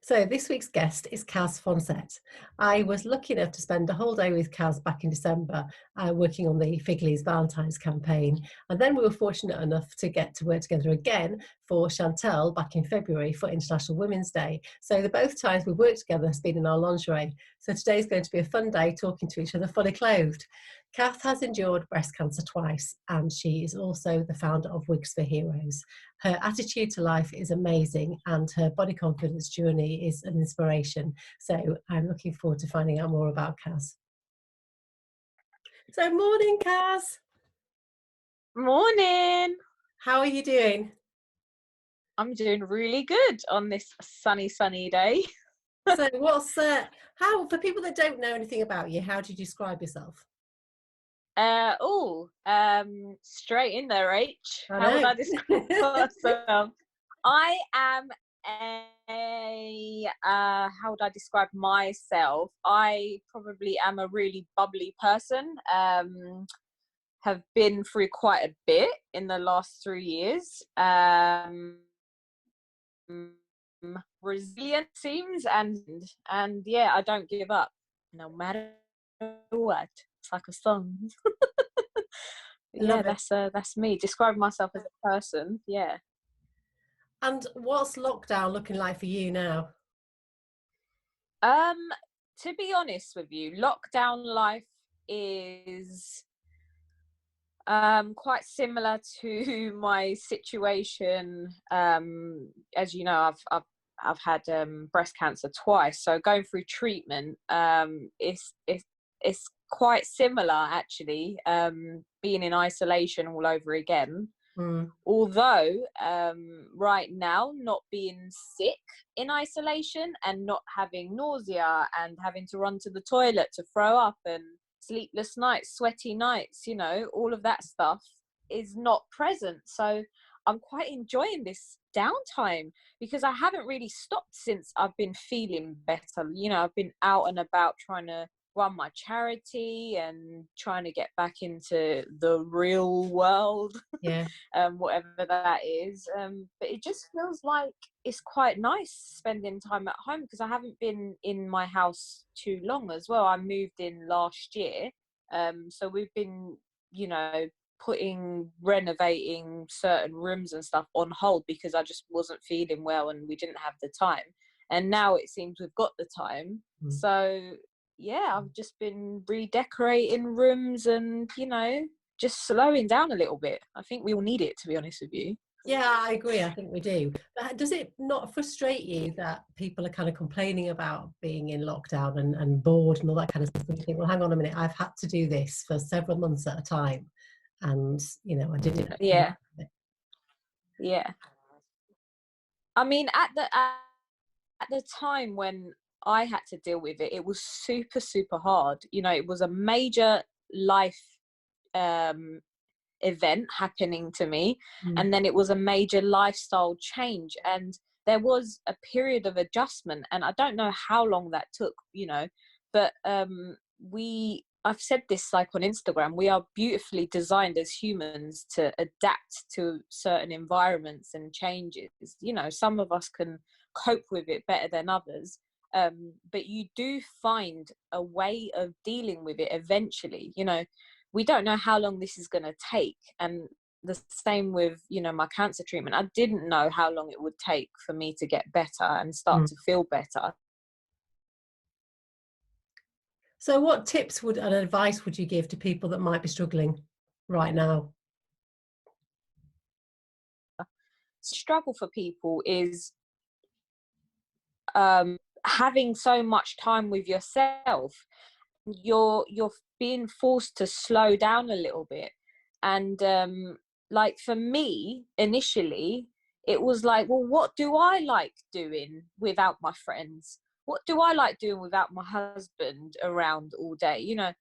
So this week's guest is Kaz Foncett. I was lucky enough to spend a whole day with Kaz back in December working on the Figley's Valentine's campaign. And then we were fortunate enough to get to work together again for Chantel back in February for International Women's Day. So the both times we've worked together has been in our lingerie. So today's going to be a fun day talking to each other fully clothed. Kath has endured breast cancer twice, and she is also the founder of Wigs for Heroes. Her attitude to life is amazing, and her body confidence journey is an inspiration. So I'm looking forward to finding out more about Kaz. So morning, Kaz. Morning. How are you doing? I'm doing really good on this sunny day. So what's how, for people that don't know anything about you, how do you describe yourself? Straight in there, H. I How would know. I describe myself? I am how would I describe myself? I probably am a really bubbly person. Have been through quite a bit in the last 3 years. Resilient seems, and yeah, I don't give up no matter what. It's like a song. Yeah, that's me. Describe myself as a person. Yeah. And what's lockdown looking like for you now? To be honest with you, lockdown life is quite similar to my situation. As you know, I've had breast cancer twice, so going through treatment it's quite similar actually, being in isolation all over again. Although right now, not being sick in isolation and not having nausea and having to run to the toilet to throw up and sleepless nights, sweaty nights, you know, all of that stuff is not present. So I'm quite enjoying this downtime because I haven't really stopped since I've been feeling better. You know, I've been out and about trying to run my charity and trying to get back into the real world. Yeah. Whatever that is. But it just feels like it's quite nice spending time at home because I haven't been in my house too long as well. I moved in last year. So we've been, you know, renovating certain rooms and stuff on hold because I just wasn't feeling well and we didn't have the time. And now it seems we've got the time. So yeah, I've just been redecorating rooms and, you know, just slowing down a little bit. I think we all need it, to be honest with you. Yeah, I agree. I think we do. But does it not frustrate you that people are kind of complaining about being in lockdown and bored and all that kind of stuff? And you think, well, hang on a minute, I've had to do this for several months at a time. And, you know, I did it. Yeah. Yeah. I mean, at the time when I had to deal with it, it was super, super hard. You know, it was a major life event happening to me, and then it was a major lifestyle change, and there was a period of adjustment, and I don't know how long that took, you know, but I've said this like on Instagram, we are beautifully designed as humans to adapt to certain environments and changes. You know, some of us can cope with it better than others, but you do find a way of dealing with it eventually. You know, we don't know how long this is going to take, and the same with, you know, my cancer treatment. I didn't know how long it would take for me to get better and start to feel better. So what tips and advice would you give to people that might be struggling right now? Struggle for people is having so much time with yourself. You're being forced to slow down a little bit, and like for me initially it was like, well, what do I like doing without my friends? What do I like doing without my husband around all day? You know,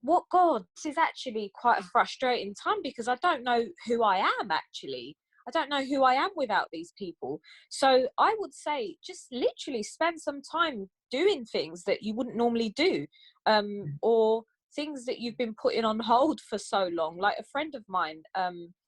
what, God, this is actually quite a frustrating time because I don't know who I am actually. I don't know who I am without these people. So I would say just literally spend some time doing things that you wouldn't normally do, or things that you've been putting on hold for so long. Like a friend of mine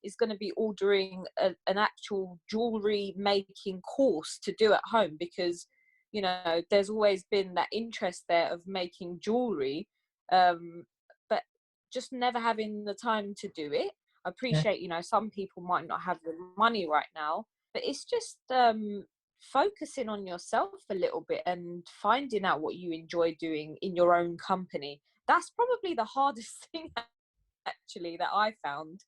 is going to be ordering an actual jewellery making course to do at home because you know, there's always been that interest there of making jewelry, but just never having the time to do it. I Yeah. appreciate, you know, some people might not have the money right now, but it's just focusing on yourself a little bit and finding out what you enjoy doing in your own company. That's probably the hardest thing actually that I found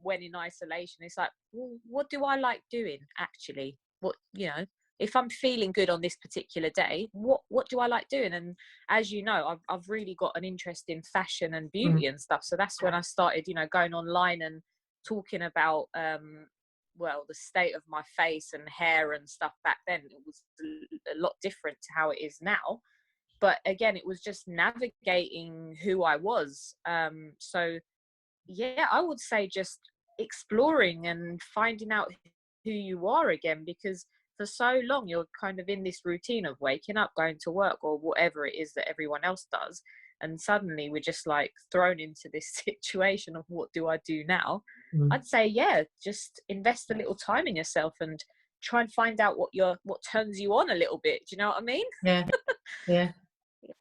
when in isolation. It's like, well, what do I like doing actually? What, you know, if I'm feeling good on this particular day, what do I like doing? And as you know, I've really got an interest in fashion and beauty and stuff. So that's when I started, you know, going online and talking about well, the state of my face and hair and stuff back then. It was a lot different to how it is now. But again, it was just navigating who I was. So yeah, I would say just exploring and finding out who you are again, because for so long you're kind of in this routine of waking up, going to work, or whatever it is that everyone else does, and suddenly we're just like thrown into this situation of what do I do now. I'd say, yeah, just invest a little time in yourself and try and find out what turns you on a little bit. Do you know what I mean? Yeah. Yeah.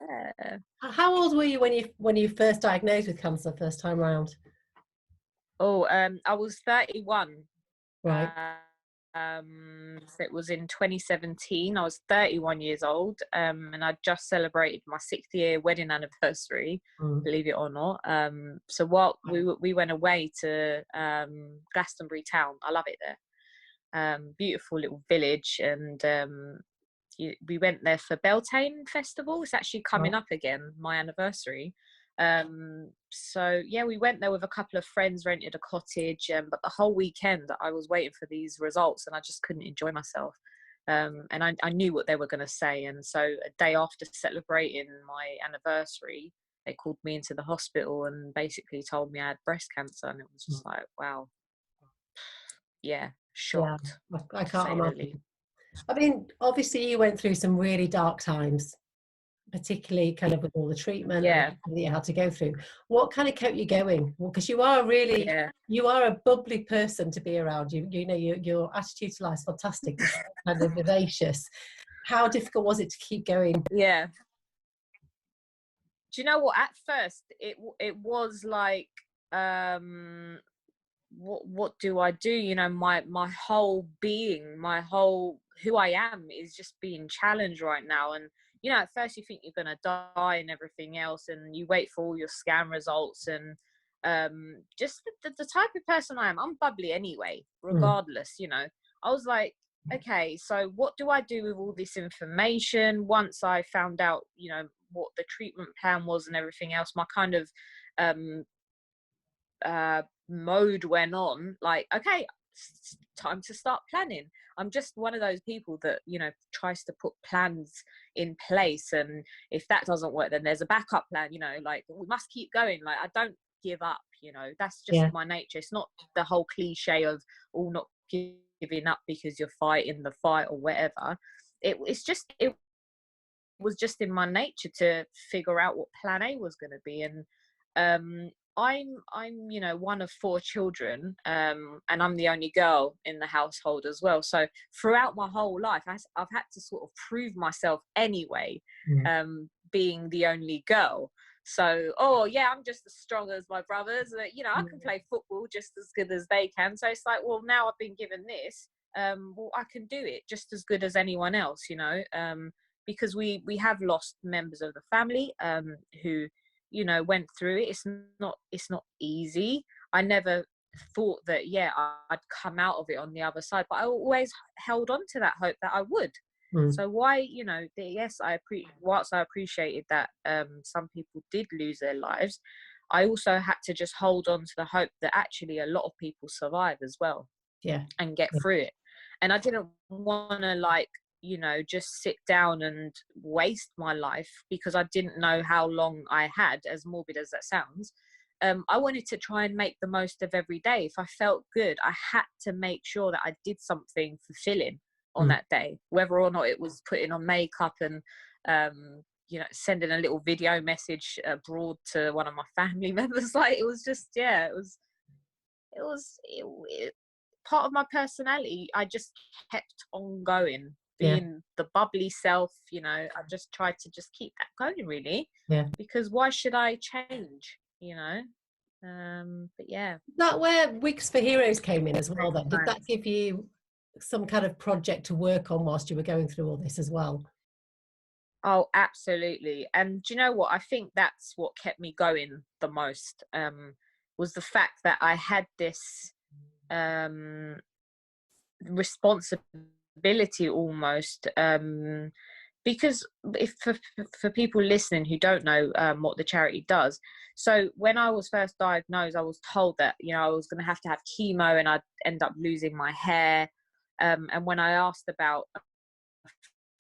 Yeah. How old were you when you first diagnosed with cancer first time round? Oh, I was 31. Right. So it was in 2017. I was 31 years old, and I just celebrated my 6th-year wedding anniversary, believe it or not. So while we went away to Glastonbury town, I love it there. Beautiful little village, and we went there for Beltane Festival. It's actually coming Right. up again, my anniversary. So yeah, we went there with a couple of friends, rented a cottage, but the whole weekend I was waiting for these results and I just couldn't enjoy myself. And I knew what they were going to say, and so a day after celebrating my anniversary, they called me into the hospital and basically told me I had breast cancer, and it was just like, wow, yeah, Yeah. shocked I to can't say the least. imagine. I mean, obviously you went through some really dark times, particularly kind of with all the treatment and Yeah, everything that you had to go through. What kind of kept you going? Well, because you are really, yeah, you are a bubbly person to be around. You know, your attitude to life is fantastic. You're kind of vivacious. How difficult was it to keep going? yeah. Do you know what? At first, it was like, um, what do I do? You know, my whole being, my whole who I am is just being challenged right now. And you know, at first you think you're gonna die and everything else, and you wait for all your scan results, and just the type of person I am. I'm bubbly anyway, Mm. regardless. You know, I was like, okay, so what do I do with all this information? Once I found out, you know, what the treatment plan was and everything else, my kind of um mode went on, like, okay, it's time to start planning. I'm just one of those people that, you know, tries to put plans in place, and if that doesn't work, then there's a backup plan, you know, like we must keep going. Like, I don't give up, you know, that's just Yeah. my nature. It's not the whole cliche of all not giving up because you're fighting the fight or whatever. It was just in my nature to figure out what plan A was going to be. And I'm you know, one of 4 children, and I'm the only girl in the household as well. So throughout my whole life, I've had to sort of prove myself anyway, Mm. being the only girl. So, oh yeah, I'm just as strong as my brothers. You know, I can play football just as good as they can. So it's like, well, now I've been given this. Well, I can do it just as good as anyone else. You know, because we have lost members of the family, who, you know, went through it. It's not easy. I never thought that, yeah, I'd come out of it on the other side, but I always held on to that hope that I would. Mm. So why, you know, yes, whilst I appreciated that some people did lose their lives, I also had to just hold on to the hope that actually a lot of people survive as well Yeah. and get Yeah. through it. And I didn't want to, like, you know, just sit down and waste my life because I didn't know how long I had, as morbid as that sounds. I wanted to try and make the most of every day. If I felt good, I had to make sure that I did something fulfilling on Mm. that day, whether or not it was putting on makeup and, you know, sending a little video message abroad to one of my family members. Like, it was just, yeah, it was part of my personality. I just kept on going. Yeah. being the bubbly self, you know. I just tried to just keep that going, really, Yeah. because why should I change, you know? But yeah. Is that where Wigs for Heroes came in as well then? Did Right. that give you some kind of project to work on whilst you were going through all this as well? Oh, absolutely. And do you know what? I think that's what kept me going the most, was the fact that I had this um, responsibility almost. Because if for people listening who don't know what the charity does, so when I was first diagnosed, I was told that, you know, I was going to have chemo and I'd end up losing my hair. And when I asked about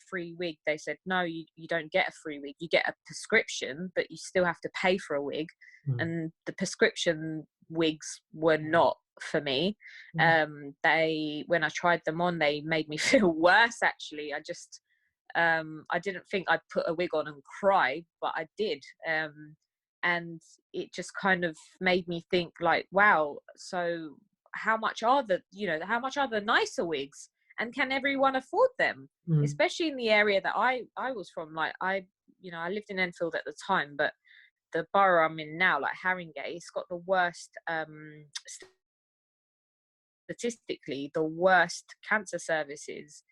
free wig, they said no, you don't get a free wig, you get a prescription, but you still have to pay for a wig. And the prescription wigs were not for me. They, when I tried them on, they made me feel worse, actually. I didn't think I'd put a wig on and cry, but I did. And it just kind of made me think, like, wow, so how much are the nicer wigs, and can everyone afford them? Especially in the area that I was from. Like, I lived in Enfield at the time, but the borough I'm in now, like Haringey, it's got the worst, statistically, the worst cancer services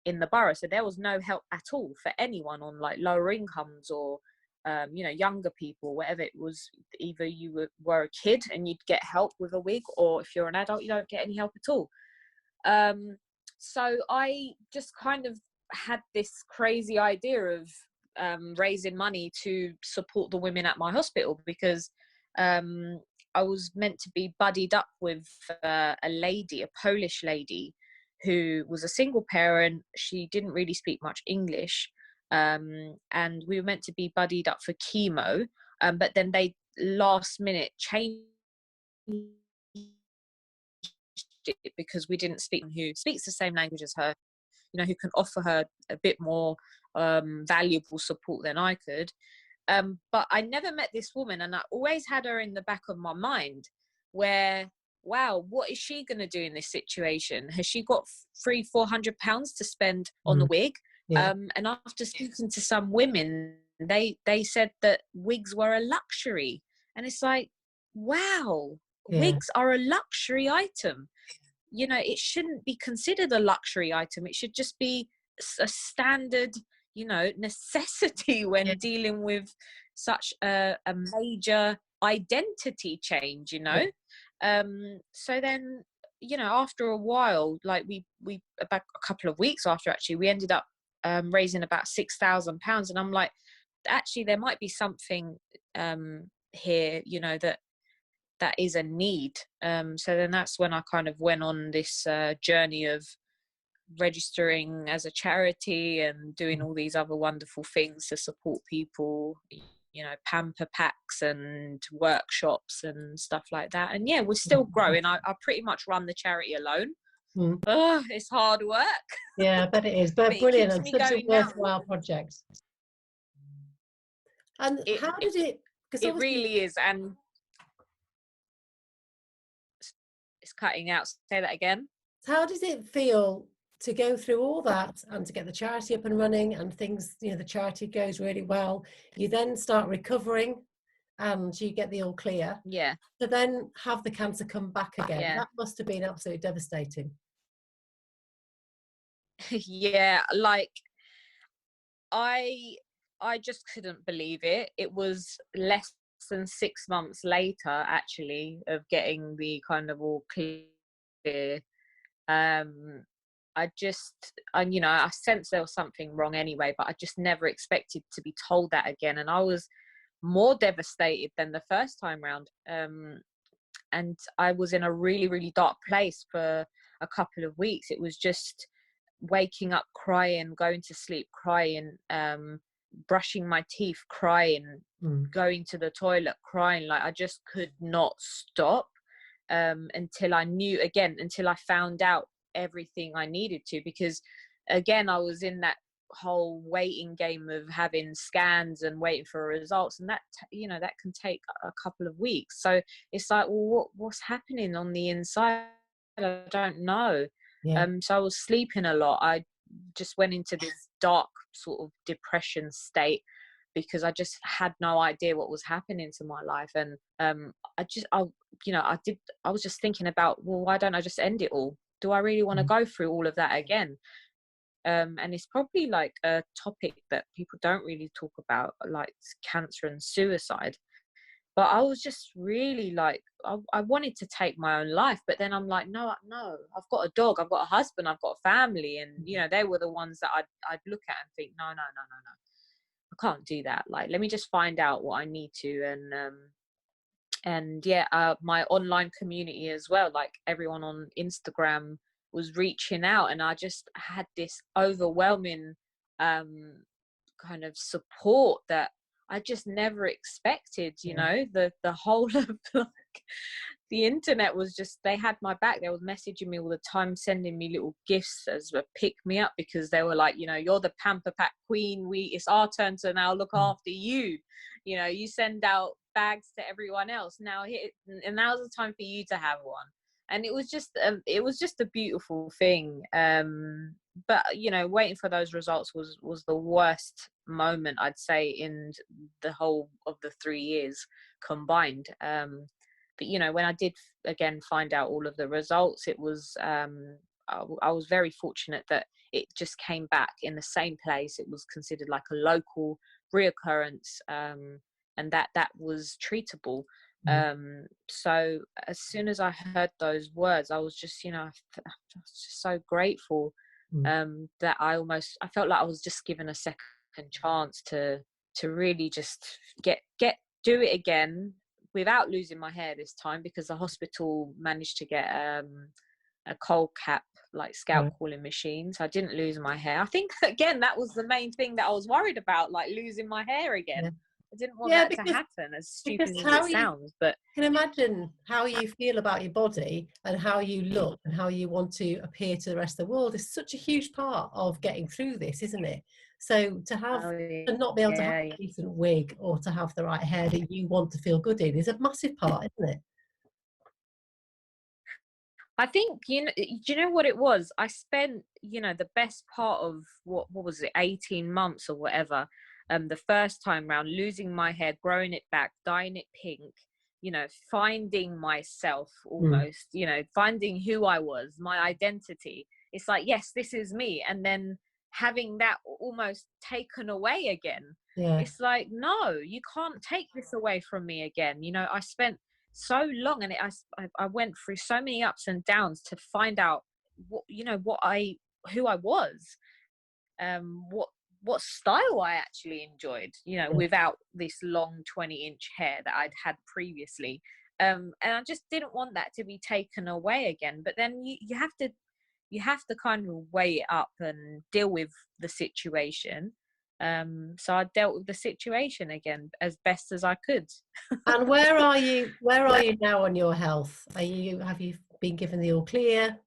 in the borough. So there was no help at all for anyone on like lower incomes or younger people, whatever it was. Either you were a kid and you'd get help with a wig, or if you're an adult, you don't get any help at all. So I just kind of had this crazy idea of raising money to support the women at my hospital, because I was meant to be buddied up with a lady, a Polish lady, who was a single parent. She didn't really speak much English, and we were meant to be buddied up for chemo, but then they last minute changed it because we didn't speak who speaks the same language as her, you know, who can offer her a bit more valuable support than I could. But I never met this woman, and I always had her in the back of my mind, where, wow, what is she going to do in this situation? Has she got £300-400 to spend on the wig? Yeah. And after speaking to some women, they said that wigs were a luxury. And it's like, wow, Yeah. wigs are a luxury item. You know, it shouldn't be considered a luxury item. It should just be a standard, you know, necessity when dealing with such a major identity change, you know. So then, you know, after a while, like we about a couple of weeks after, actually, we ended up raising about £6,000. And I'm like, actually, there might be something here, you know, that is a need. So then that's when I kind of went on this journey of registering as a charity and doing all these other wonderful things to support people, you know, pamper packs and workshops and stuff like that. And yeah, we're still growing. I pretty much run the charity alone. Oh, it's hard work. Yeah, I bet it is, but it brilliant, keeps and me such a going now. worthwhile project. And how did it, because It obviously really is. And it's cutting out. Say that again. how does it feel to go through all that and to get the charity up and running and things, you know, the charity goes really well, you then start recovering and you get the all clear, Yeah. to then have the cancer come back again? Yeah. That must have been absolutely devastating. Yeah, like I just couldn't believe it. It was less than 6 months later, actually, of getting the kind of all clear. I sensed there was something wrong anyway, but I just never expected to be told that again. And I was more devastated than the first time round. And I was in a really, really dark place for a couple of weeks. It was just waking up crying, going to sleep crying, brushing my teeth crying, going to the toilet crying. Like, I just could not stop until I found out everything I needed to, because again, I was in that whole waiting game of having scans and waiting for results, and that that can take a couple of weeks. So it's like, well, what's happening on the inside? I don't know. Yeah. So I was sleeping a lot. I just went into this dark sort of depression state, because I just had no idea what was happening to my life. And I was just thinking about, well, why don't I just end it all? Do I really want to go through all of that again? And it's probably like a topic that people don't really talk about, like cancer and suicide. But I was just really like, I wanted to take my own life, but then I'm like, no, I've got a dog, I've got a husband, I've got a family, and they were the ones that I'd look at and think, no, I can't do that. Like, let me just find out what I need to. And my online community as well, like everyone on Instagram was reaching out, and I just had this overwhelming kind of support that I just never expected. The whole of like the internet was just, they had my back. They were messaging me all the time, sending me little gifts as a pick me up, because they were like, you're the pamper pack queen, it's our turn to now look after you. You send out bags to everyone else now, and now's the time for you to have one. And it was just a beautiful thing. But waiting for those results was the worst moment, I'd say, in the whole of the 3 years combined. But when I did again find out all of the results, it was I was very fortunate that it just came back in the same place. It was considered like a local reoccurrence, and that was treatable. So as soon as I heard those words, I was just just so grateful that I felt like I was just given a second chance to really just do it again, without losing my hair this time, because the hospital managed to get a cold cap, like scalp calling machine, so I didn't lose my hair. I think again that was the main thing that I was worried about, like losing my hair again. I didn't want that to happen, as stupid as it sounds. But I can imagine how you feel about your body and how you look and how you want to appear to the rest of the world is such a huge part of getting through this, isn't it? So to not be able to have a decent wig or to have the right hair that you want to feel good in is a massive part, isn't it? I think, do you know what it was? I spent, the best part of what was it, 18 months or whatever, the first time round, losing my hair, growing it back, dyeing it pink, finding myself almost, finding who I was, my identity. It's like, yes, this is me. And then having that almost taken away again. It's like, no, you can't take this away from me again. I spent so long, and I went through so many ups and downs to find out who I was, what style I actually enjoyed, without this long 20-inch hair that I'd had previously. And I just didn't want that to be taken away again. But then you have to kind of weigh it up and deal with the situation. So I dealt with the situation again as best as I could. And where are you now on your health? Have you been given the all clear?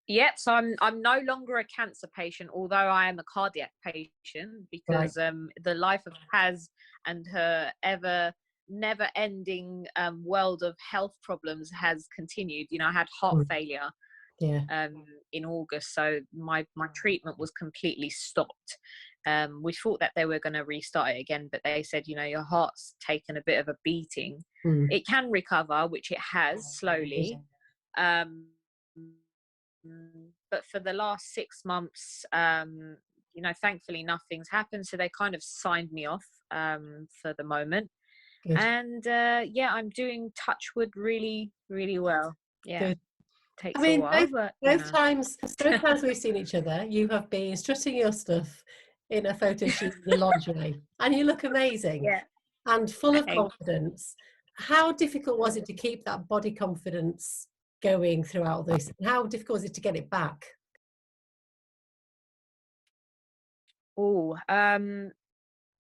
Yep, so I'm no longer a cancer patient, although I am a cardiac patient, because the life of Kaz and her never-ending world of health problems has continued. I had heart failure in August, so my treatment was completely stopped. We thought that they were going to restart it again, but they said, your heart's taken a bit of a beating. It can recover, which it has slowly. But for the last 6 months, thankfully nothing's happened, so they kind of signed me off for the moment. Good. And I'm doing, touch wood, really, really well. Good. Takes a while, both times we've seen each other, you have been strutting your stuff in a photo shoot in lingerie, and you look amazing and full of confidence. How difficult was it to keep that body confidence going throughout this? How difficult is it to get it back?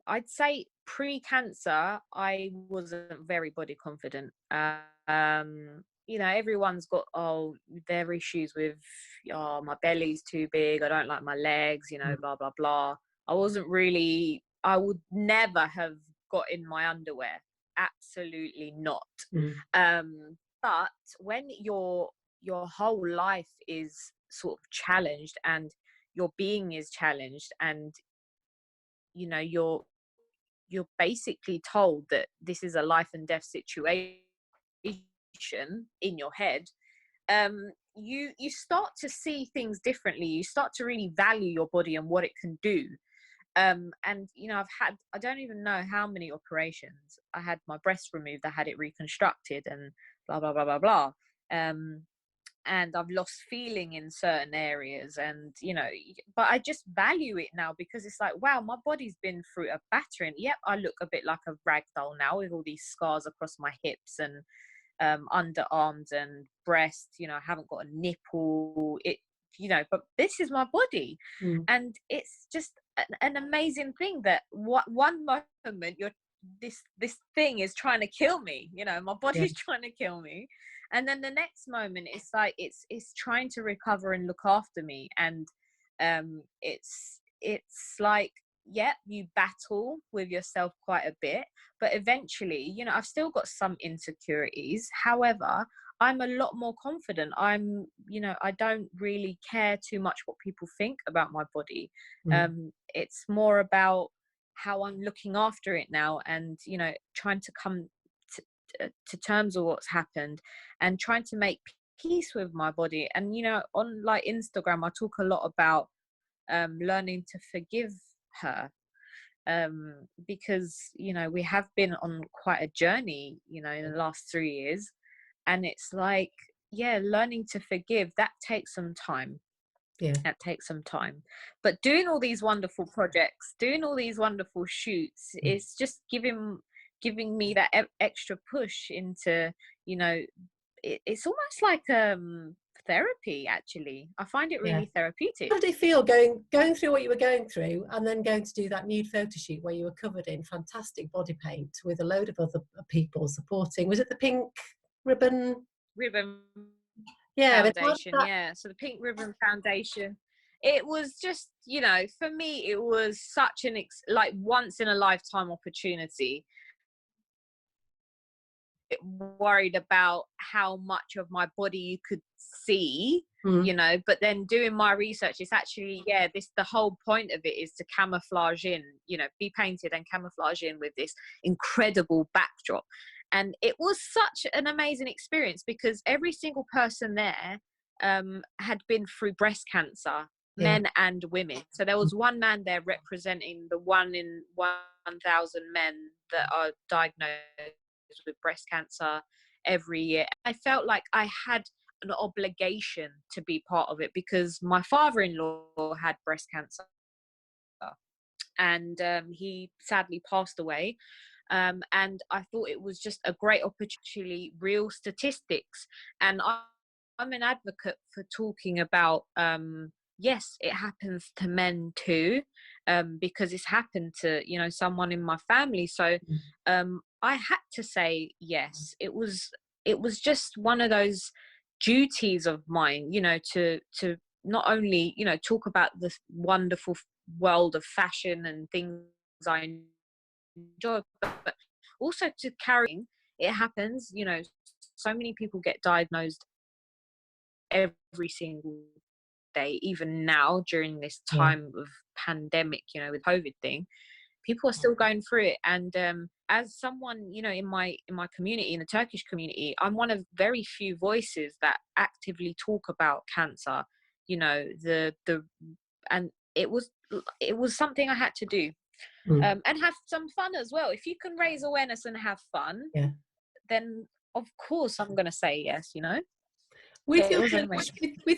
I'd say pre-cancer I wasn't very body confident. Everyone's got their issues with my belly's too big, I don't like my legs, blah blah blah. I would never have got in my underwear, absolutely not. But when your whole life is sort of challenged, and your being is challenged, and you know, you're basically told that this is a life and death situation in your head, you start to see things differently. You start to really value your body and what it can do. And you know, I don't even know how many operations. I had my breast removed, I had it reconstructed, and blah blah blah blah blah. And I've lost feeling in certain areas, and you know, but I just value it now, because it's like, wow, my body's been through a battering. Yep, I look a bit like a rag doll now, with all these scars across my hips and underarms and breast. You know, I haven't got a nipple, it, you know, but this is my body. And it's just an amazing thing that one moment you're this thing is trying to kill me, you know, my body's trying to kill me, and then the next moment it's like it's trying to recover and look after me. And it's like, yeah, you battle with yourself quite a bit, but eventually, you know, I've still got some insecurities. However, I'm a lot more confident. I'm, you know, I don't really care too much what people think about my body. It's more about how I'm looking after it now, and, you know, trying to come to terms with what's happened, and trying to make peace with my body. And, you know, on like Instagram, I talk a lot about learning to forgive her, because, you know, we have been on quite a journey, you know, in the last 3 years. And it's like, yeah, learning to forgive, that takes some time. That takes some time. But doing all these wonderful projects, doing all these wonderful shoots, it's just giving me that extra push into, you know, it's almost like therapy, actually. I find it really therapeutic. How did it feel going through what you were going through, and then going to do that nude photo shoot where you were covered in fantastic body paint with a load of other people supporting? Was it the Pink Ribbon Foundation? So the Pink Ribbon Foundation, it was just, you know, for me it was such an like once in a lifetime opportunity. Worried about how much of my body you could see, you know, but then doing my research, it's actually, the whole point of it is to camouflage in, you know, be painted and camouflage in with this incredible backdrop. And it was such an amazing experience, because every single person there had been through breast cancer, men and women. So there was one man there representing the 1 in 1,000 men that are diagnosed with breast cancer every year. I felt like I had an obligation to be part of it, because my father-in-law had breast cancer, and he sadly passed away. And I thought it was just a great opportunity, real statistics. And I'm an advocate for talking about, yes, it happens to men too, because it's happened to, you know, someone in my family. So I had to say yes. It was just one of those duties of mine, you know, to not only, you know, talk about the wonderful world of fashion and things I enjoy, but also to carry. It happens, you know, so many people get diagnosed every single day, even now during this time of pandemic, you know, with COVID thing. People are still going through it. And as someone, you know, in my community, in the Turkish community, I'm one of very few voices that actively talk about cancer, you know, and it was something I had to do, and have some fun as well. If you can raise awareness and have fun, then of course I'm going to say yes, you know. With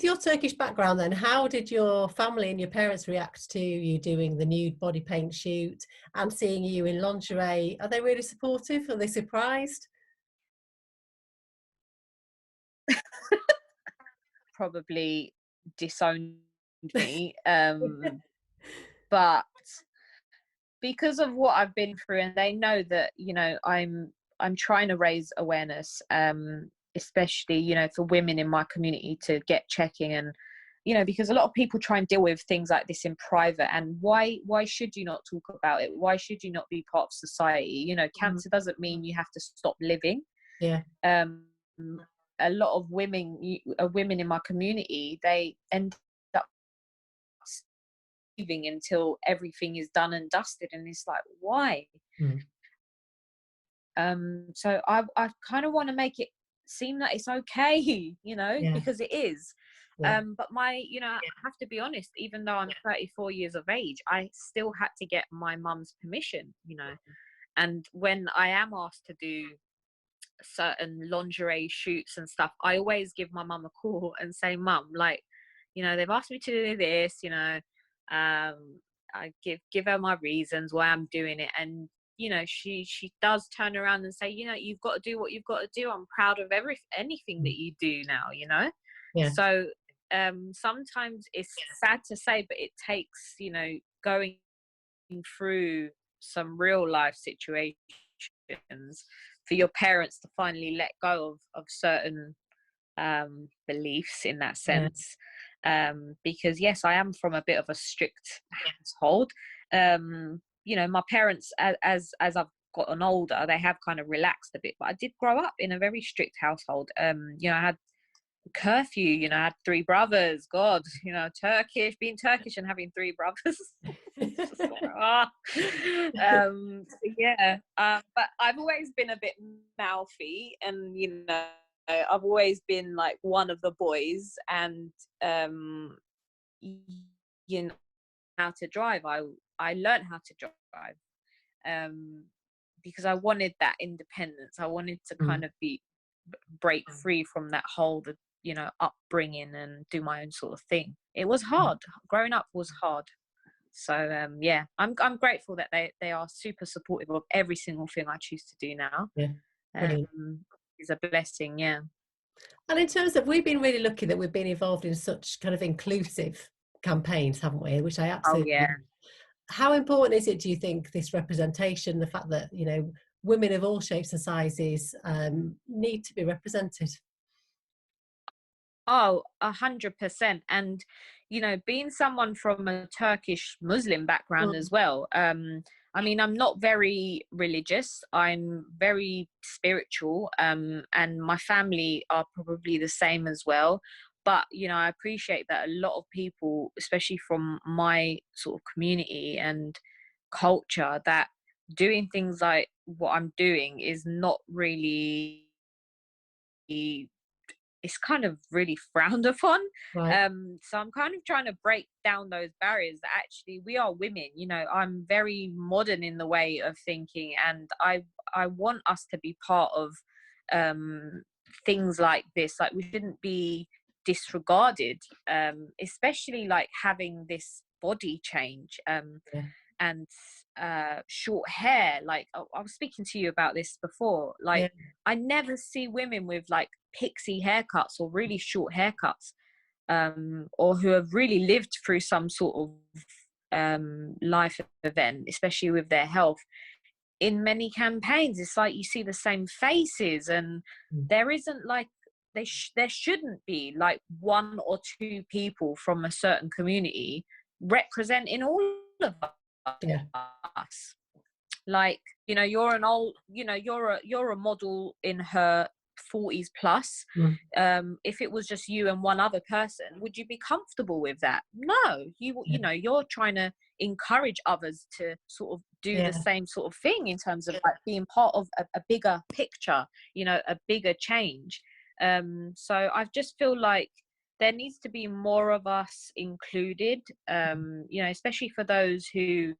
your Turkish background then, how did your family and your parents react to you doing the nude body paint shoot and seeing you in lingerie? Are they really supportive? Are they surprised? Probably disowned me, but because of what I've been through, and they know that, you know, I'm trying to raise awareness, especially, you know, for women in my community to get checking. And, you know, because a lot of people try and deal with things like this in private, and why should you not talk about it? Why should you not be part of society? You know, cancer doesn't mean you have to stop living. a lot of women in my community, they end up leaving until everything is done and dusted, and it's like, why? Mm. So I kind of want to make it seem that it's okay, Yeah. because it is. Yeah. But I have to be honest, even though I'm 34 years of age, I still had to get my mum's permission, and when I am asked to do certain lingerie shoots and stuff, I always give my mum a call and say, Mum, like, they've asked me to do this, I give her my reasons why I'm doing it, and she does turn around and say, you've got to do what you've got to do. I'm proud of anything that you do now, Yeah. So sometimes it's sad to say, but it takes going through some real life situations for your parents to finally let go of certain beliefs in that Yeah. sense. Because yes, I am from a bit of a strict household. My parents, as I've gotten older, they have kind of relaxed a bit, but I did grow up in a very strict household. I had curfew, I had 3 brothers. God, being Turkish and having 3 brothers. But I've always been a bit mouthy, and I've always been like one of the boys, and how to drive. I learned how to drive because I wanted that independence. I wanted to kind of break free from that whole upbringing and do my own sort of thing. It was hard. Growing up was hard. So I'm grateful that they are super supportive of every single thing I choose to do now. It's a blessing. Yeah. And in terms of, we've been really lucky that we've been involved in such kind of inclusive campaigns, haven't we? Which I absolutely. Oh yeah. How important is it, do you think, this representation, the fact that women of all shapes and sizes need to be represented? Oh, 100%. And being someone from a Turkish Muslim background as well, I mean, I'm not very religious. I'm very spiritual, and my family are probably the same as well. But I appreciate that a lot of people, especially from my sort of community and culture, that doing things like what I'm doing is not really, it's kind of really frowned upon. Right. So I'm kind of trying to break down those barriers that actually we are women. I'm very modern in the way of thinking, and I want us to be part of things like this. Like, we shouldn't be disregarded, especially like having this body change. And short hair. Like, I was speaking to you about this before. Like, I never see women with like pixie haircuts or really short haircuts, or who have really lived through some sort of life event, especially with their health. In many campaigns, it's like you see the same faces, and there isn't like, there shouldn't be like 1 or 2 people from a certain community representing all of us. Like, you're an old, you're a model in her 40s plus. If it was just you and one other person, would you be comfortable with that? No. You're trying to encourage others to sort of do the same sort of thing, in terms of like being part of a bigger picture, a bigger change. So I just feel like there needs to be more of us included, especially for those who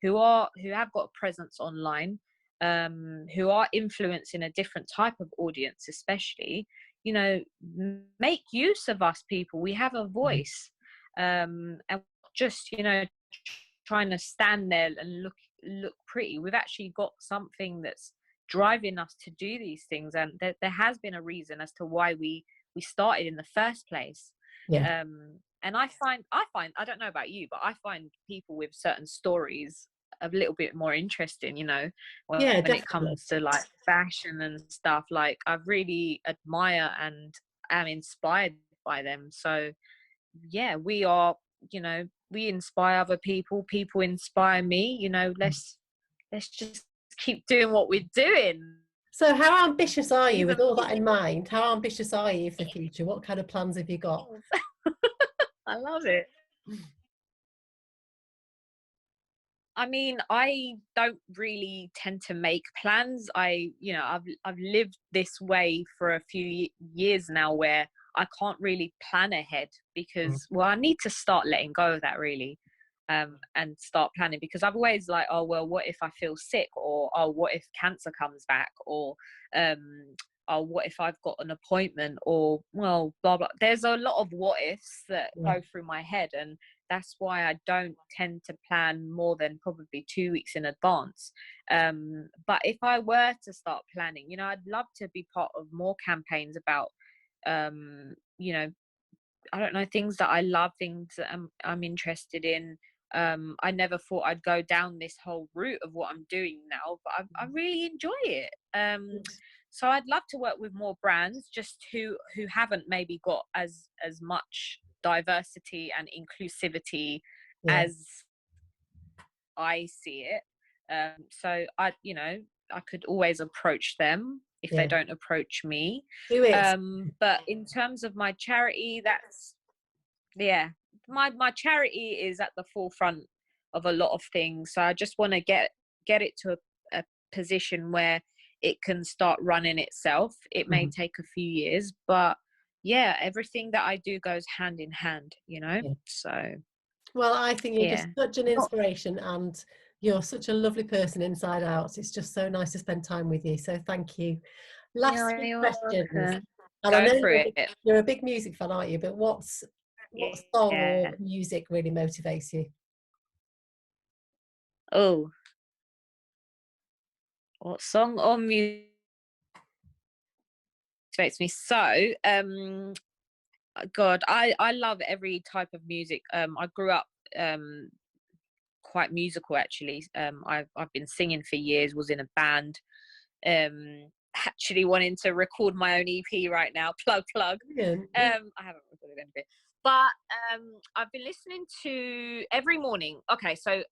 have got a presence online, who are influencing a different type of audience, especially. Make use of us people. We have a voice, and just trying to stand there and look pretty. We've actually got something that's driving us to do these things, and there has been a reason as to why we started in the first place. And I find, I don't know about you, but I find people with certain stories a little bit more interesting, when it comes to like fashion and stuff. Like, I really admire and am inspired by them. So yeah, we are, we inspire other people inspire me. Let's just keep doing what we're doing. So how ambitious are you Even with all that in mind? How ambitious are you for the future? What kind of plans have you got? I love it. I mean, I don't really tend to make plans. I've lived this way for a few years now, where I can't really plan ahead Mm. because, well, I need to start letting go of that really, and start planning, because I've always like, oh well, what if I feel sick, or oh, what if cancer comes back, or um, oh, what if I've got an appointment, or well, blah blah. There's a lot of what ifs that Yeah. go through my head, and that's why I don't tend to plan more than probably 2 weeks in advance. But if I were to start planning, I'd love to be part of more campaigns about, um, you know, I don't know, things that I love, things that I'm interested in. I never thought I'd go down this whole route of what I'm doing now, but I really enjoy it. Good. So I'd love to work with more brands, just who haven't maybe got as much diversity and inclusivity Yeah. as I see it. So I could always approach them if they Yeah. don't approach me. Do it. But in terms of my charity, that's, yeah, my charity is at the forefront of a lot of things. So I just want to get it to a position where it can start running itself. It may Mhm. take a few years, but yeah, everything that I do goes hand in hand, Yeah. So Well, I think you're just yeah. such an Not, inspiration and you're such a lovely person inside out. It's just so nice to spend time with you. So thank you. Last three you're questions. welcome. And I Go know for it. you're a big music fan, aren't you? But what song Yeah. or music really motivates you? Oh, what song or music motivates me? So, God, I love every type of music. I grew up um quite musical actually. I've been singing for years, was in a band. Actually wanting to record my own EP right now. Plug. Brilliant. I haven't recorded anything, but I've been listening to every morning. Okay, so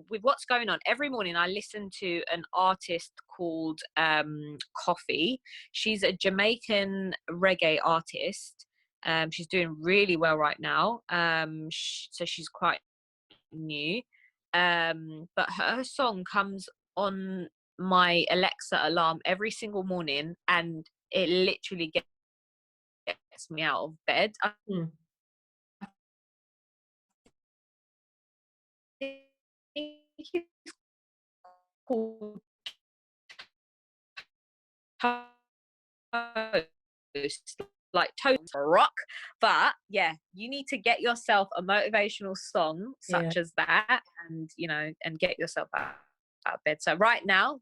with what's going on, every morning I listen to an artist called Coffee. She's a Jamaican reggae artist. She's doing really well right now. So she's quite new. But her song comes on my Alexa alarm every single morning, and it literally gets me out of bed. I Mm. think it's called Toast, like Toast Rock. But yeah, you need to get yourself a motivational song Yeah. such as that, and and get yourself out of bed. So right now,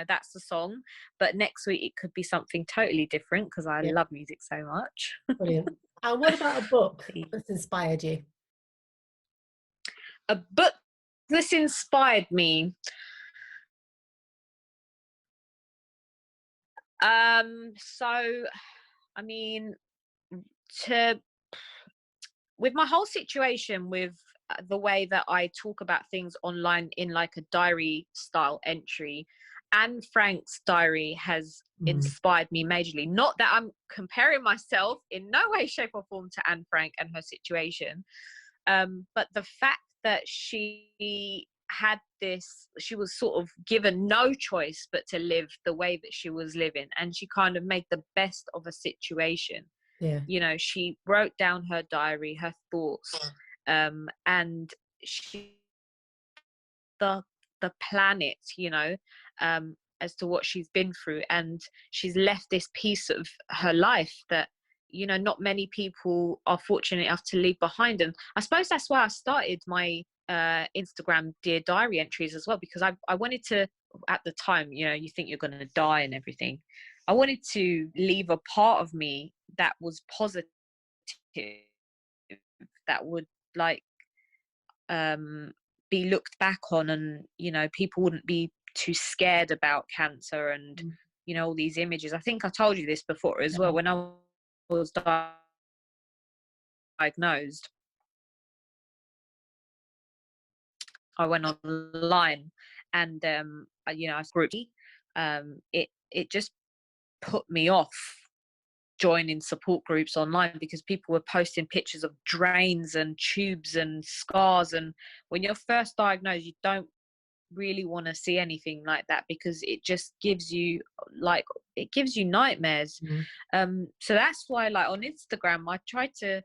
that's the song, but next week it could be something totally different because I Yeah. love music so much. Brilliant. And what about a book that's inspired you? A book this inspired me. So I mean, to with my whole situation with the way that I talk about things online in like a diary style entry, Anne Frank's diary has Mm. inspired me majorly. Not that I'm comparing myself in no way, shape, or form to Anne Frank and her situation, but the fact that she was sort of given no choice but to live the way that she was living, and she kind of made the best of a situation. Yeah. She wrote down her diary, her thoughts, and she the the planet, as to what she's been through, and she's left this piece of her life that not many people are fortunate enough to leave behind. And I suppose that's why I started my Instagram Dear Diary entries as well, because I wanted to, at the time, you think you're going to die and everything, I wanted to leave a part of me that was positive, that would like be looked back on, and people wouldn't be too scared about cancer and Mm. all these images. I think I told you this before as well. Yeah. When I was diagnosed, I went online and I group it just put me off joining support groups online, because people were posting pictures of drains and tubes and scars, and when you're first diagnosed, you don't really want to see anything like that, because it just gives you nightmares. So that's why, like, on Instagram I try to,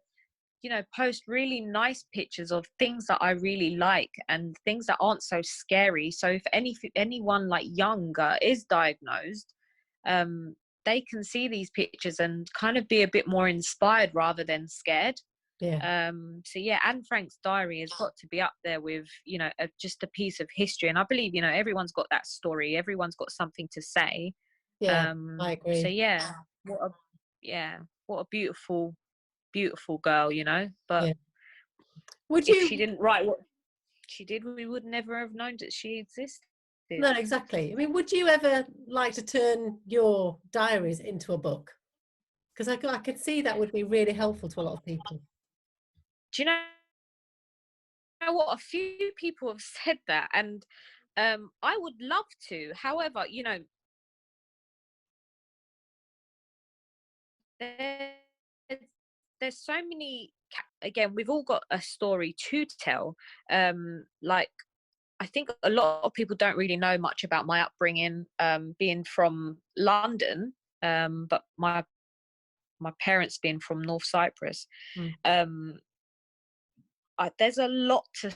you know, post really nice pictures of things that I really like and things that aren't so scary. So if anyone like younger is diagnosed, they can see these pictures and kind of be a bit more inspired rather than scared. So yeah, Anne Frank's diary has got to be up there with, you know, just a piece of history. And I believe, you know, everyone's got that story, everyone's got something to say. I agree. So yeah, what a beautiful girl, you know. But would if you she didn't write what she did, we would never have known that she existed. No, exactly. I mean, would you ever like to turn your diaries into a book? Because I could see that would be really helpful to a lot of people. Do you know what? A few people have said that, and I would love to. However, you know, there's so many. Again, we've all got a story to tell. Like, I think a lot of people don't really know much about my upbringing, being from London, but my parents being from North Cyprus. There's a lot to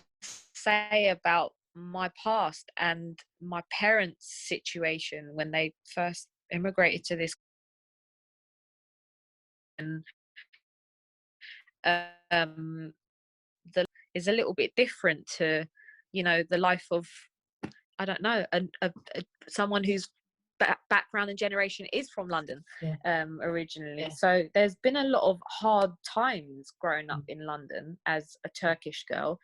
say about my past and my parents' situation when they first immigrated to this, and the is a little bit different to, you know, the life of, I don't know, someone whose background and generation is from London originally. So there's been a lot of hard times growing up in London as a Turkish girl,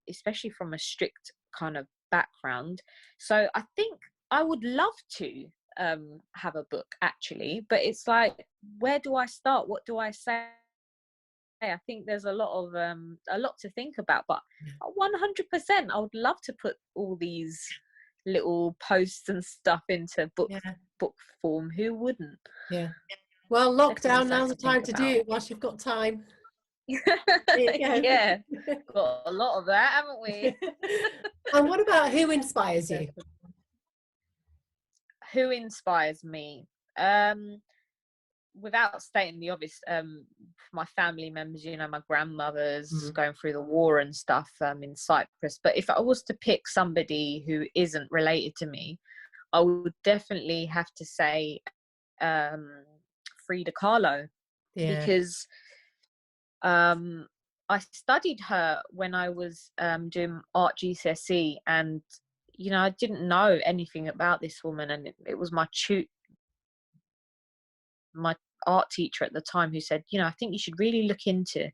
especially from a strict kind of background. So I think I would love to have a book, actually, but it's like, where do I start? What do I say? I think there's a lot to think about, but 100% I would love to put all these little posts and stuff into book form. Who wouldn't? Well, lockdown, now's the time to do it whilst you've got time. Yeah, got a lot of that, haven't we? And what about who inspires you? Who inspires me? Without stating the obvious, my family members, you know, my grandmother's going through the war and stuff in Cyprus. But if I was to pick somebody who isn't related to me, I would definitely have to say Frida Kahlo, because I studied her when I was doing art GCSE, and you know, I didn't know anything about this woman, and it was my art teacher at the time who said, you know, I think you should really look into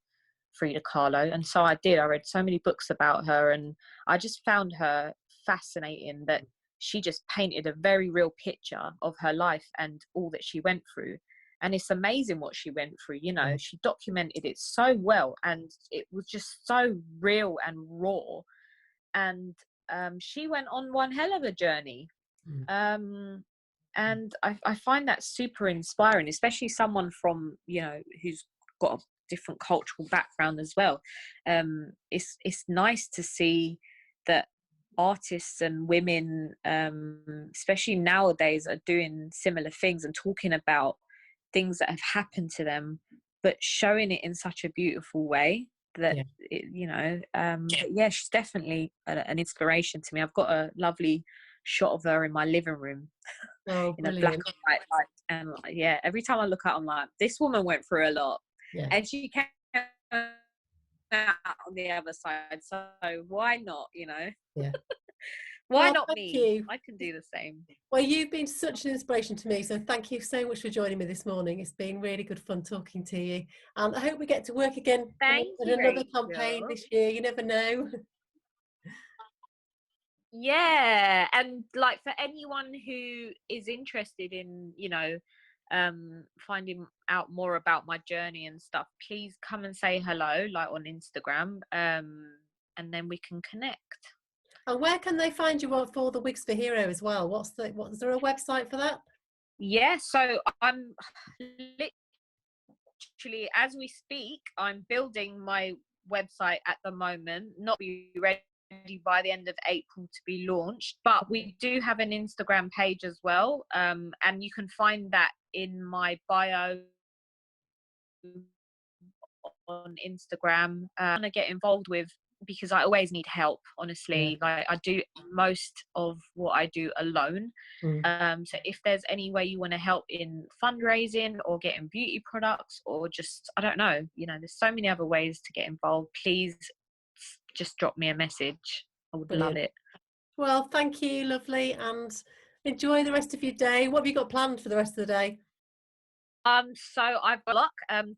Frida Kahlo. And so I did. I read so many books about her, and I just found her fascinating, that she just painted a very real picture of her life and all that she went through. And it's amazing what she went through, you know. She documented it so well, and it was just so real and raw. And she went on one hell of a journey. And I find that super inspiring, especially someone from, you know, who's got a different cultural background as well. It's nice to see that artists and women, especially nowadays, are doing similar things and talking about things that have happened to them, but showing it in such a beautiful way that you know, yeah, she's definitely an inspiration to me. I've got a lovely shot of her in my living room, in a black and white light, and yeah, every time I look at her, I'm like, this woman went through a lot, and she came out on the other side, so why not, you know? Why not me? I can do the same. Well, you've been such an inspiration to me, so thank you so much for joining me this morning. It's been really good fun talking to you, and I hope we get to work again in another campaign this year. You never know. Yeah, and like, for anyone who is interested in, you know, finding out more about my journey and stuff, please come and say hello, like on Instagram, and then we can connect. And where can they find you for the Wigs for Hero as well? Is there a website for that? Yeah, so I'm literally, as we speak, I'm building my website at the moment, not be ready by the end of April to be launched, but we do have an Instagram page as well, and you can find that in my bio on Instagram. I want to get involved with, because I always need help, honestly. Yeah. Like, I do most of what I do alone. So if there's any way you want to help in fundraising or getting beauty products, or just, I don't know, there's so many other ways to get involved, please just drop me a message. I would love Brilliant. it. Well, thank you, lovely, and enjoy the rest of your day. What have you got planned for the rest of the day? So I've got luck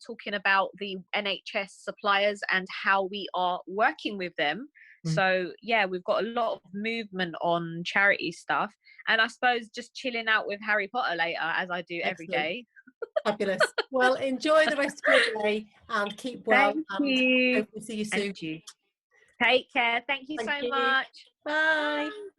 talking about the NHS suppliers and how we are working with them. So yeah, we've got a lot of movement on charity stuff, and I suppose just chilling out with Harry Potter later, as I do every Excellent. day. Fabulous. Well, enjoy the rest of your day and keep well. Thank And you. hopefully see you soon. And you. Take care. Thank you Thank so you. much. Bye. Bye.